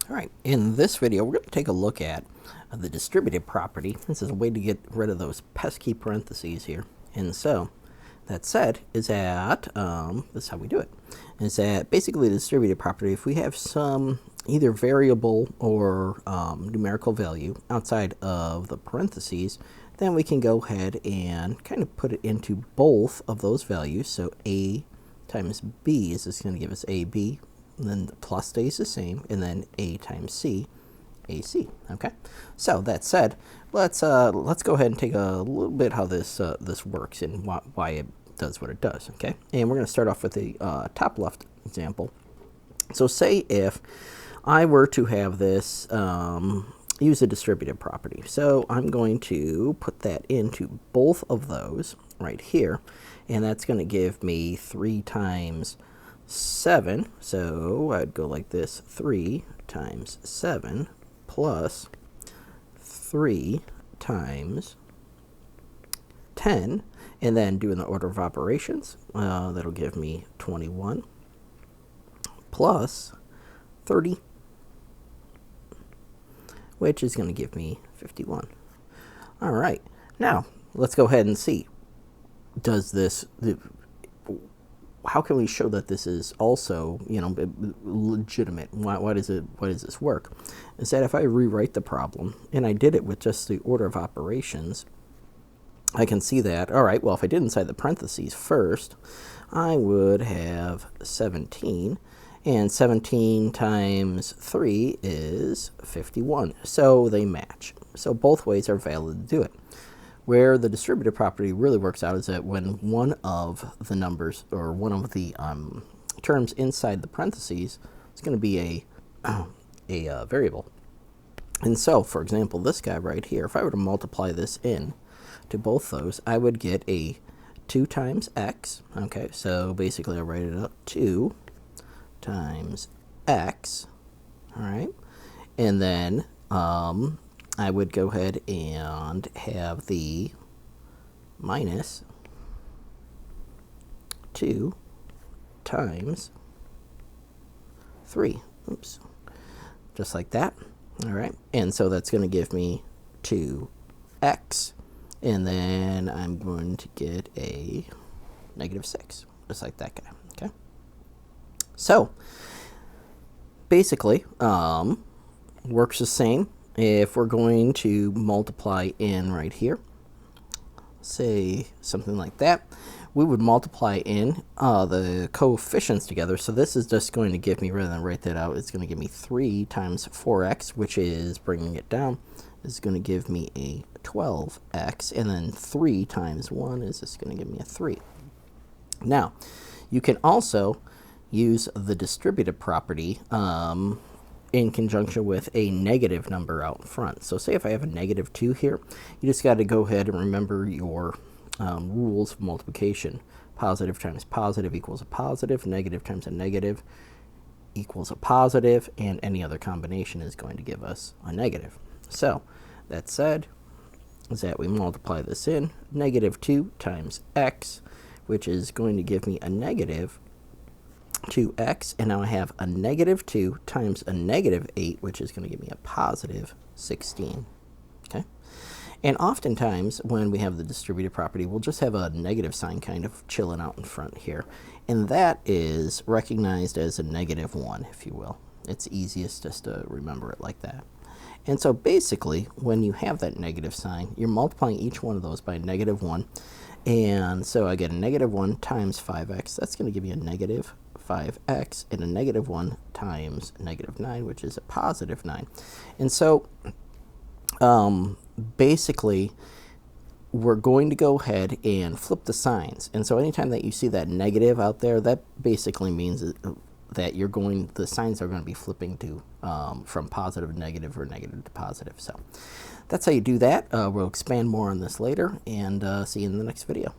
All right, in this video, we're going to take a look at the distributive property. This is a way to get rid of those pesky parentheses here. And so, that said, is that, this is how we do it, is that basically the distributive property, if we have some either variable or numerical value outside of the parentheses, then we can go ahead and kind of put it into both of those values. So A times B is just going to give us AB. And then the plus stays the same, and then A times C, AC. Okay. So that said, let's go ahead and take a little bit how this this works and why it does what it does. Okay. And we're going to start off with the top left example. So say if I were to have this use a distributive property, so I'm going to put that into both of those right here, and that's going to give me 3 times 7, so I'd go like this, 3 times 7 plus 3 times 10, and then doing the order of operations, that'll give me 21 plus 30, which is going to give me 51. All right, now let's go ahead and see, does this, how can we show that this is also, legitimate? Why does this work? Is that if I rewrite the problem, and I did it with just the order of operations, I can see that, all right, well, if I did inside the parentheses first, I would have 17, and 17 times 3 is 51. So they match. So both ways are valid to do it. Where the distributive property really works out is that when one of the numbers or one of the terms inside the parentheses is going to be a variable. And so, for example, this guy right here, if I were to multiply this in to both those, I would get a 2 times x. Okay, so basically I write it up 2 times x. All right, and then I would go ahead and have the minus 2 times 3. Oops. Just like that. All right. And so that's going to give me 2x. And then I'm going to get a -6, just like that guy. Okay. So basically, works the same. If we're going to multiply in right here, say something like that, we would multiply in the coefficients together. So this is just going to give me, rather than write that out, it's going to give me 3 times 4x, which is bringing it down, is going to give me a 12x, and then 3 times 1 is just going to give me a 3. Now, you can also use the distributive property in conjunction with a negative number out front. So say if I have a -2 here, you just got to go ahead and remember your rules of multiplication. Positive times positive equals a positive, negative times a negative equals a positive, and any other combination is going to give us a negative. So that said, is that we multiply this in, -2 times x, which is going to give me a negative 2x, and now I have a -2 times a -8, which is going to give me a positive 16. Okay, and oftentimes when we have the distributive property, we'll just have a negative sign kind of chilling out in front here, and that is recognized as a -1, if you will. It's easiest just to remember it like that. And so basically, when you have that negative sign, you're multiplying each one of those by -1, and so I get a -1 times 5x. That's going to give me a negative 5x, and a -1 times -9, which is a positive 9. And so basically, we're going to go ahead and flip the signs. And so anytime that you see that negative out there, that basically means that the signs are going to be flipping to from positive to negative or negative to positive. So that's how you do that. We'll expand more on this later, and see you in the next video.